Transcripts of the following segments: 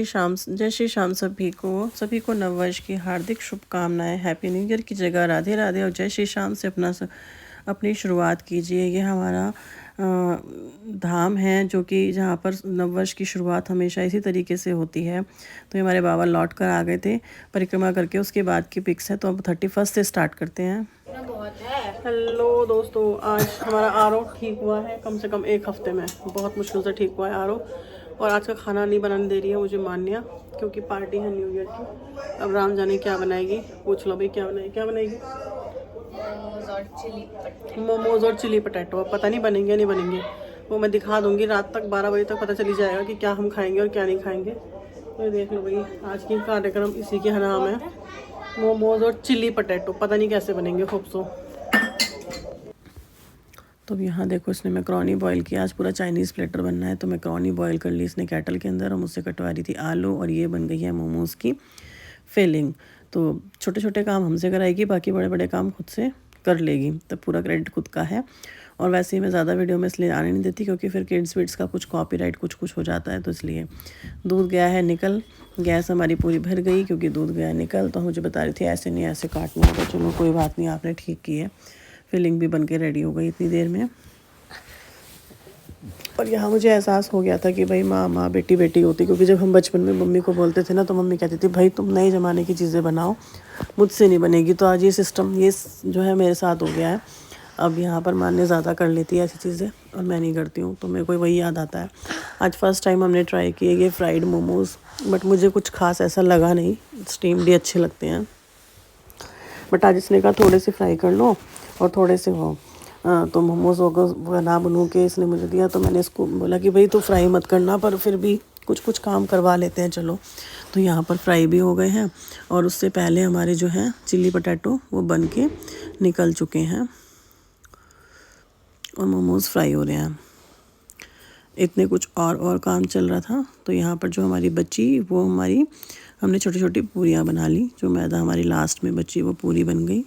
जय श्री श्याम सभी को नववर्ष की हार्दिक शुभकामनाएं। हैप्पी न्यू ईयर की जगह राधे राधे और जय श्री श्याम से अपनी शुरुआत कीजिए। ये हमारा धाम है जो कि जहाँ पर नववर्ष की शुरुआत हमेशा इसी तरीके से होती है। तो ये हमारे बाबा लौट कर आ गए थे परिक्रमा करके, उसके बाद की पिक्स है। तो अब 31 से स्टार्ट करते हैं। हेलो दोस्तों, आज हमारा आरओ ठीक हुआ है कम से कम 1 हफ्ते में, बहुत मुश्किल से ठीक हुआ है आरओ। और आज का खाना नहीं बनाने दे रही है मुझे मान्या, क्योंकि पार्टी है न्यू ईयर की। अब राम जाने क्या बनाएगी, पूछ लो भाई क्या बनाएगी। मोमोज और चिली पटेटो। अब पता नहीं बनेंगे नहीं बनेंगे, वो मैं दिखा दूंगी। रात तक 12 बजे तक पता चली जाएगा कि क्या हम खाएंगे और क्या नहीं खाएंगे। तो देख लो भाई, आज की कार्यक्रम इसी के नाम है, मोमोज और चिली पटेटो। पता नहीं कैसे बनेंगे, खूब सो। तो अब यहाँ देखो, इसने मैक्रोनी बॉईल किया। आज पूरा चाइनीज़ प्लेटर बनना है, तो मैक्रोनी बॉईल कर ली इसने केटल के अंदर और मुझसे कटवा रही थी आलू। और ये बन गई है मोमोज़ की फिलिंग। तो छोटे छोटे काम हमसे कराएगी, बाकी बड़े बड़े काम खुद से कर लेगी। तो पूरा क्रेडिट खुद का है। और वैसे ही मैं ज़्यादा वीडियो में इसलिए आने नहीं देती, क्योंकि फिर किड्स वीड्स का कुछ कॉपीराइट कुछ हो जाता है। तो इसलिए दूध गया है निकल, गैस हमारी पूरी भर गई क्योंकि दूध गया निकल। तो मुझे बता रही थी ऐसे नहीं ऐसे काटना है। तो चलो कोई बात नहीं, आपने ठीक की है। फिलिंग भी बन के रेडी हो गई इतनी देर में। और यहाँ मुझे एहसास हो गया था कि भाई माँ बेटी बेटी होती, क्योंकि जब हम बचपन में मम्मी को बोलते थे ना, तो मम्मी कहती थी भाई तुम नए ज़माने की चीज़ें बनाओ, मुझसे नहीं बनेगी। तो आज ये सिस्टम ये जो है मेरे साथ हो गया है। अब यहाँ पर मान्य ज़्यादा कर लेती है ऐसी चीज़ें और मैं नहीं करती हूँ, तो मेरे को वही याद आता है। आज फर्स्ट टाइम हमने ट्राई किए ये फ्राइड मोमोज़, बट मुझे कुछ खास ऐसा लगा नहीं। स्टीम्ड ही अच्छे लगते हैं, बट आज इसने कहा थोड़े से फ्राई कर लो और थोड़े से हो। तो मोमोज़ बना बनू के इसने मुझे दिया। तो मैंने इसको बोला कि भाई तो फ्राई मत करना, पर फिर भी कुछ काम करवा लेते हैं चलो। तो यहाँ पर फ्राई भी हो गए हैं और उससे पहले हमारे जो हैं चिली पटेटो वो बन के निकल चुके हैं और मोमोज़ फ्राई हो रहे हैं। इतने कुछ और काम चल रहा था। तो यहाँ पर जो हमारी बची वो हमने छोटी छोटी पूरियाँ बना ली। जो मैदा हमारी लास्ट में बची वो पूरी बन गई।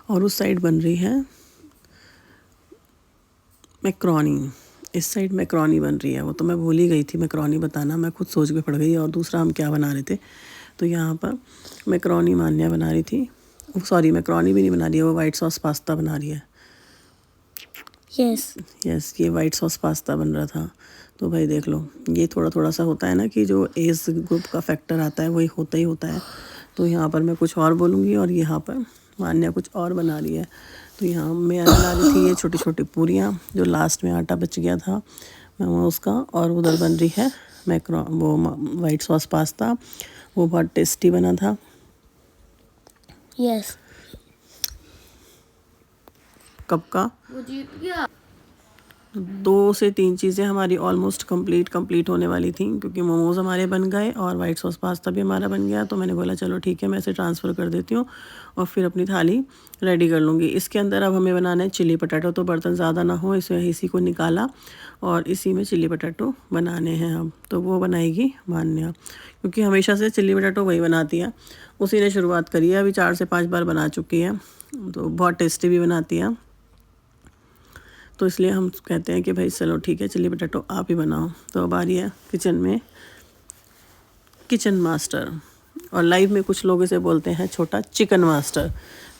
और उस साइड बन रही है मैक्रोनी, इस साइड मैक्रोनी बन रही है। वो तो मैं भूल ही गई थी मैक्रोनी बताना, मैं खुद सोच के पड़ गई। और दूसरा हम क्या बना रहे थे, तो यहाँ पर मैक्रोनी मान्या बना रही थी। सॉरी, मैक्रोनी भी नहीं बना रही है, वो वाइट सॉस पास्ता बना रही है। यस, ये वाइट सॉस पास्ता बन रहा था। तो भाई देख लो, ये थोड़ा सा होता है ना कि जो एज ग्रुप का फैक्टर आता है वही होता ही होता है। तो यहाँ पर मैं कुछ और बोलूँगी और यहाँ पर मान्या कुछ और बना रही है। तो यहाँ मैं बना रही थी ये छोटी छोटी पूरियाँ, जो लास्ट में आटा बच गया था मोमोज़ का। और उधर बन रही है वो वाइट सॉस पास्ता, वो बहुत टेस्टी बना था। यस, कब का वो जीत गया। 2 से 3 चीज़ें हमारी ऑलमोस्ट कंप्लीट होने वाली थी, क्योंकि मोमोज़ हमारे बन गए और वाइट सॉस पास्ता भी हमारा बन गया। तो मैंने बोला चलो ठीक है, मैं इसे ट्रांसफ़र कर देती हूँ और फिर अपनी थाली रेडी कर लूँगी। इसके अंदर अब हमें बनाना है चिली पटेटो। तो बर्तन ज़्यादा ना हो, इसी को निकाला और इसी में चिली पटेटो बनाने हैं अब। तो वो बनाएगी मान्या, क्योंकि हमेशा से चिली पटेटो वही बनाती है, उसी ने शुरुआत करी है। अभी 4 से 5 बार बना चुकी है, तो बहुत टेस्टी भी बनाती है। तो इसलिए हम कहते हैं कि भाई चलो ठीक है, चिली पटेटो आप ही बनाओ। तो अब आ रही है किचन में किचन मास्टर, और लाइव में कुछ लोग इसे बोलते हैं छोटा चिकन मास्टर।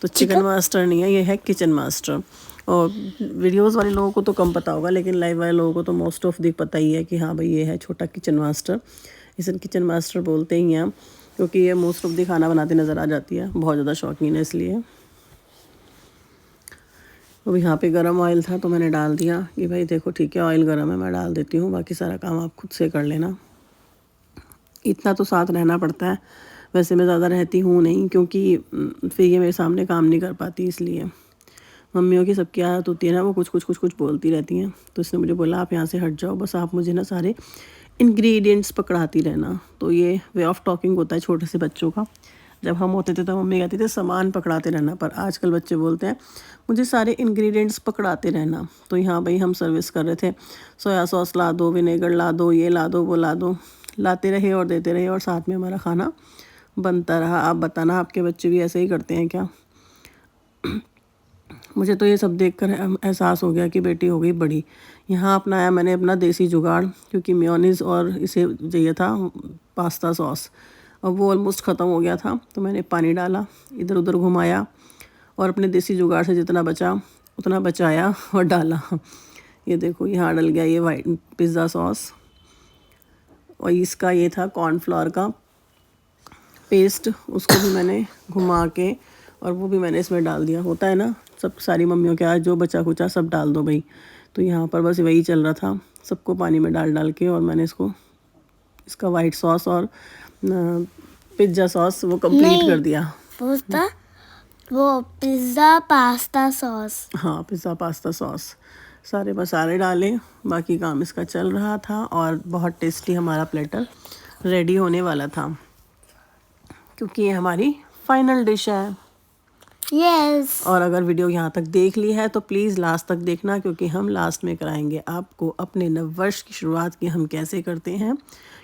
तो चिकन मास्टर नहीं है, ये है किचन मास्टर। और वीडियोस वाले लोगों को तो कम पता होगा, लेकिन लाइव वाले लोगों को तो मोस्ट ऑफ दी पता ही है कि हाँ भाई ये है छोटा किचन मास्टर। इसे किचन मास्टर बोलते ही हैं, क्योंकि ये मोस्ट ऑफ दी खाना बनाती नज़र आ जाती है, बहुत ज़्यादा शौकीन है इसलिए। अब यहाँ पे गरम ऑयल था तो मैंने डाल दिया कि भाई देखो ठीक है, ऑयल गरम है, मैं डाल देती हूँ, बाकी सारा काम आप खुद से कर लेना। इतना तो साथ रहना पड़ता है। वैसे मैं ज़्यादा रहती हूँ नहीं, क्योंकि फिर ये मेरे सामने काम नहीं कर पाती, इसलिए। मम्मियों की सबकी आदत होती है ना, वो कुछ बोलती रहती हैं। तो इसने मुझे बोला आप यहाँ से हट जाओ, बस आप मुझे ना सारे इंग्रेडिएंट्स पकड़ाती रहना। तो ये वे ऑफ टॉकिंग होता है छोटे से बच्चों का। जब हम होते थे तो मम्मी कहती थी सामान पकड़ाते रहना, पर आजकल बच्चे बोलते हैं मुझे सारे इंग्रेडिएंट्स पकड़ाते रहना। तो यहाँ भाई हम सर्विस कर रहे थे, सोया सॉस ला दो, विनेगर ला दो, ये ला दो, वो ला दो, लाते रहे और देते रहे, और साथ में हमारा खाना बनता रहा। आप बताना आपके बच्चे भी ऐसे ही करते हैं क्या? मुझे तो ये सब देखकर एहसास हो गया कि बेटी हो गई बड़ी। यहाँ अपनाया मैंने अपना देसी जुगाड़, क्योंकि मेयोनीज़ और इसे चाहिए था पास्ता सॉस, और वो ऑलमोस्ट ख़त्म हो गया था। तो मैंने पानी डाला, इधर उधर घुमाया और अपने देसी जुगाड़ से जितना बचा उतना बचाया और डाला। ये देखो यहाँ डल गया ये वाइट पिज़्ज़ा सॉस, और इसका ये था कॉर्नफ्लोर का पेस्ट, उसको भी मैंने घुमा के और वो भी मैंने इसमें डाल दिया। होता है ना सब सारी मम्मियों के आज जो बचा कुचा सब डाल दो भाई, तो यहाँ पर बस वही चल रहा था, सबको पानी में डाल डाल के, और मैंने इसका वाइट सॉस और पिज़्ज़ा सॉस वो कंप्लीट कर दिया। वो पिज़्ज़ा पास्ता सॉस, हाँ पिज़्ज़ा पास्ता सॉस, सारे मसाले डाले, बाकी काम इसका चल रहा था और बहुत टेस्टी हमारा प्लेटर रेडी होने वाला था, क्योंकि ये हमारी फाइनल डिश है। यस। और अगर वीडियो यहाँ तक देख ली है तो प्लीज़ लास्ट तक देखना, क्योंकि हम लास्ट में कराएंगे आपको अपने नववर्ष की शुरुआत की हम कैसे करते हैं,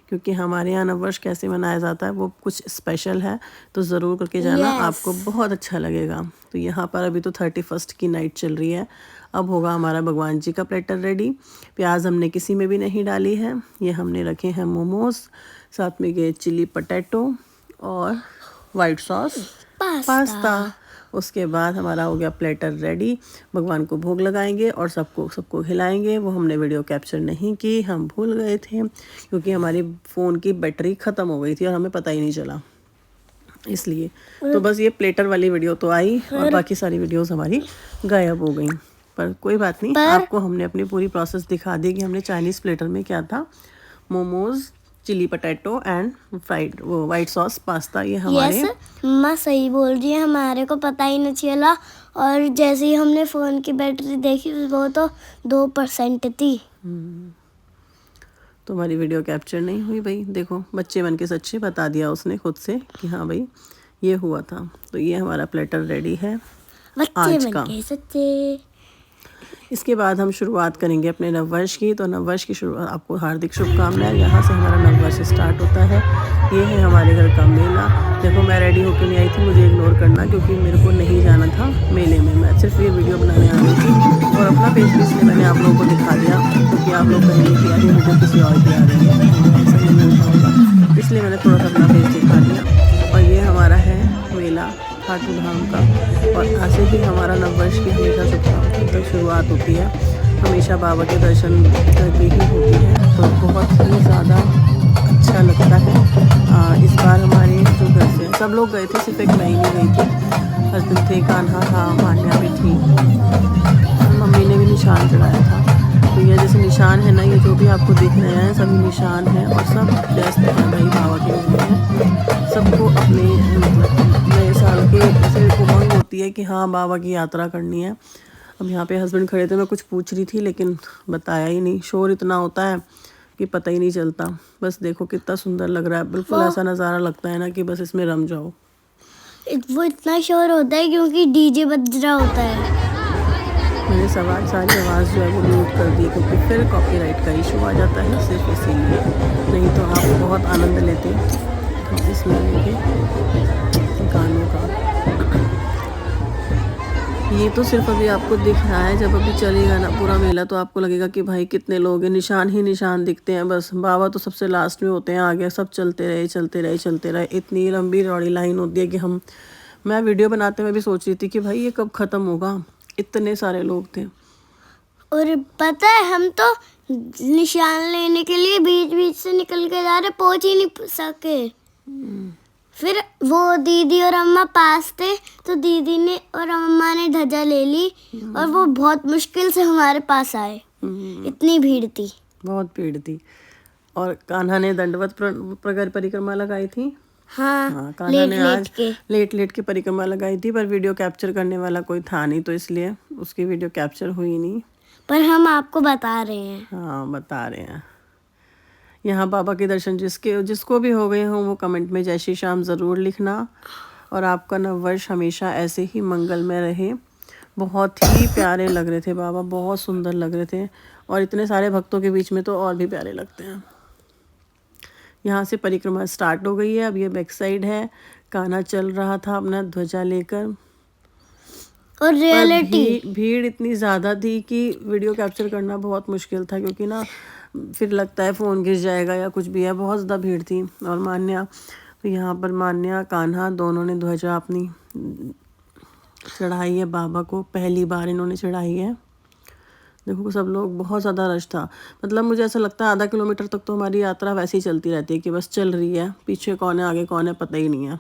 क्योंकि हमारे यहाँ नववर्ष कैसे मनाया जाता है वो कुछ स्पेशल है, तो ज़रूर करके जाना। आपको बहुत अच्छा लगेगा। तो यहाँ पर अभी तो 31 की नाइट चल रही है, अब होगा हमारा भगवान जी का प्लेटर रेडी। प्याज हमने किसी में भी नहीं डाली है, ये हमने रखे हैं मोमोज, साथ में गए चिली पटेटो और वाइट सॉस पास्ता। उसके बाद हमारा हो गया प्लेटर रेडी, भगवान को भोग लगाएंगे और सबको खिलाएंगे। वो हमने वीडियो कैप्चर नहीं की, हम भूल गए थे, क्योंकि हमारी फ़ोन की बैटरी ख़त्म हो गई थी और हमें पता ही नहीं चला, इसलिए। तो बस ये प्लेटर वाली वीडियो तो आई और बाकी सारी वीडियोस हमारी गायब हो गई, पर कोई बात नहीं, आपको हमने अपनी पूरी प्रोसेस दिखा दी कि हमने चाइनीज़ प्लेटर में क्या था, momos, chilli potato and fried वो वाइट सॉस पास्ता, ये हमारे। मम्मा सही बोल रही है, हमारे को पता ही नहीं चला, और जैसे ही हमने फ़ोन की बैटरी देखी वो तो 2% थी। तो हमारी वीडियो कैप्चर नहीं हुई भाई। देखो बच्चे बन के सच्चे बता दिया उसने खुद से कि हाँ भाई ये हुआ था। तो ये हमारा प्लेटर रेडी है आज का। सच्चे। इसके बाद हम शुरुआत करेंगे अपने नववर्ष की। तो नववर्ष की शुरुआत, आपको हार्दिक शुभकामनाएं। यहाँ से हमारा नववर्ष स्टार्ट होता है। ये है हमारे घर का मेला। देखो मैं रेडी होकर नहीं आई थी, मुझे इग्नोर करना, क्योंकि मेरे को नहीं जाना था मेले में, मैं सिर्फ ये वीडियो बनाने आ रही थी। और अपना पेज भी इसलिए मैंने आप लोगों को दिखा दिया, क्योंकि आप लोग कहेंगे कि यार ये वीडियो किसी और की आ रही है, ऐसा नहीं होता होगा, इसलिए मैंने थोड़ा सा अपना पेज दिखा दिया। और ये हमारा है मेला खाटू धाम का, और ऐसे ही हमारा नववर्ष की हमेशा तक शुरुआत होती है, हमेशा बाबा के दर्शन करके ही होती है। तो बहुत ही ज़्यादा अच्छा लगता है। इस बार हमारे जो घर से सब लोग गए थे, सिर्फ एक मैं ही नहीं गई थी। हस्बैंड थे, कान्हा था, मान्या भी थी, मम्मी ने भी निशान चढ़ाया था। तो ये जैसे निशान है ना, ये जो भी आपको दिख रहे हैं सभी निशान हैं, और सब व्यस्त हैं भाई बाबा के में। सबको अपने नए साल के ऐसे उमंग होती है कि हाँ बाबा की यात्रा करनी है। अब यहाँ पे हस्बैंड खड़े थे, मैं कुछ पूछ रही थी लेकिन बताया ही नहीं, शोर इतना होता है कि पता ही नहीं चलता। बस देखो कितना सुंदर लग रहा है, बिल्कुल ऐसा नज़ारा लगता है ना कि बस इसमें रम जाओ। वो इतना शोर होता है क्योंकि डीजे बज रहा होता है। मैंने सारी आवाज़ जो है वो म्यूट कर दी, क्योंकि फिर कॉपीराइट का इशू आ जाता है, सिर्फ इसीलिए। नहीं तो आप बहुत आनंद लेते इस मेले के गानों का। ये तो सिर्फ अभी आपको दिख रहा है, जब अभी चलेगा ना पूरा मेला तो आपको लगेगा कि भाई कितने लोग हैं, निशान ही निशान दिखते हैं बस। बाबा तो सबसे लास्ट में होते हैं, आगे सब चलते रहे। इतनी लंबी चौड़ी लाइन होती है कि मैं वीडियो बनाते हुए भी सोच रही थी कि भाई ये कब ख़त्म होगा, इतने सारे लोग थे। और पता है हम तो निशान लेने के लिए बीच बीच से निकल के जा रहे, पहुंच ही नहीं सके। फिर वो दीदी और अम्मा पास थे, तो दीदी ने और अम्मा ने ध्वजा ले ली, और वो बहुत मुश्किल से हमारे पास आए, इतनी भीड़ थी, बहुत भीड़ थी। और कान्हा ने दंडवत परिक्रमा लगाई थी। हाँ कान्हा ने आज लेट के परिक्रमा लगाई थी, पर वीडियो कैप्चर करने वाला कोई था नहीं, तो इसलिए उसकी वीडियो कैप्चर हुई नहीं, पर हम आपको बता रहे हैं। हाँ बता रहे हैं। यहाँ बाबा के दर्शन जिसको भी हो गए हों वो कमेंट में जय श्री श्याम ज़रूर लिखना, और आपका नववर्ष हमेशा ऐसे ही मंगलमय रहे। बहुत ही प्यारे लग रहे थे बाबा, बहुत सुंदर लग रहे थे, और इतने सारे भक्तों के बीच में तो और भी प्यारे लगते हैं। यहाँ से परिक्रमा स्टार्ट हो गई है, अब ये बैक साइड है, कान्हा चल रहा था अपना ध्वजा लेकर। और पर रियलिटी। भीड़ इतनी ज़्यादा थी कि वीडियो कैप्चर करना बहुत मुश्किल था, क्योंकि ना फिर लगता है फ़ोन गिर जाएगा या कुछ भी है, बहुत ज़्यादा भीड़ थी। और मान्या, तो यहाँ पर मान्या कान्हा दोनों ने ध्वजा अपनी चढ़ाई है बाबा को, पहली बार इन्होंने चढ़ाई है। देखो सब लोग, बहुत ज़्यादा रश था। मतलब मुझे ऐसा लगता है आधा किलोमीटर तक तो हमारी यात्रा वैसे ही चलती रहती है कि बस चल रही है, पीछे कौन है आगे कौन है पता ही नहीं है।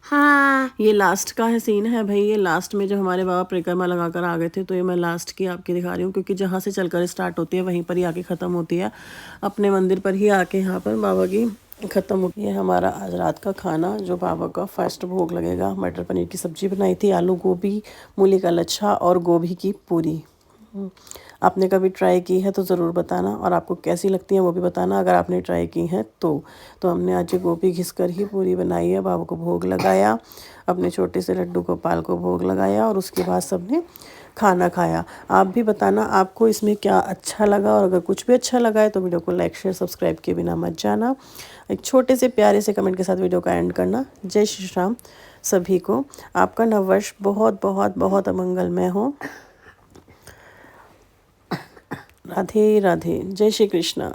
हाँ, ये लास्ट का है सीन है भाई, ये लास्ट में जब हमारे बाबा परिक्रमा लगा कर आ गए थे, तो ये मैं लास्ट की आपकी दिखा रही हूँ, क्योंकि जहाँ से चलकर स्टार्ट होती है वहीं पर ही आके ख़त्म होती है, अपने मंदिर पर ही आके यहाँ पर बाबा की ख़त्म होती है। हमारा आज रात का खाना जो बाबा का फर्स्ट भोग लगेगा, मटर पनीर की सब्ज़ी बनाई थी, आलू गोभी, मूली का लच्छा और गोभी की पूरी। आपने कभी ट्राई की है तो ज़रूर बताना, और आपको कैसी लगती है वो भी बताना अगर आपने ट्राई की है तो हमने आज ये गोभी घिस कर ही पूरी बनाई है, बाबा को भोग लगाया, अपने छोटे से लड्डू गोपाल को भोग लगाया, और उसके बाद सबने खाना खाया। आप भी बताना आपको इसमें क्या अच्छा लगा, और अगर कुछ भी अच्छा लगा है तो वीडियो को लाइक शेयर सब्सक्राइब किए बिना मत जाना। एक छोटे से प्यारे से कमेंट के साथ वीडियो का एंड करना। जय श्री राम सभी को, आपका नववर्ष बहुत बहुत बहुत अमंगलमय हो। राधे राधे, जय श्री कृष्ण।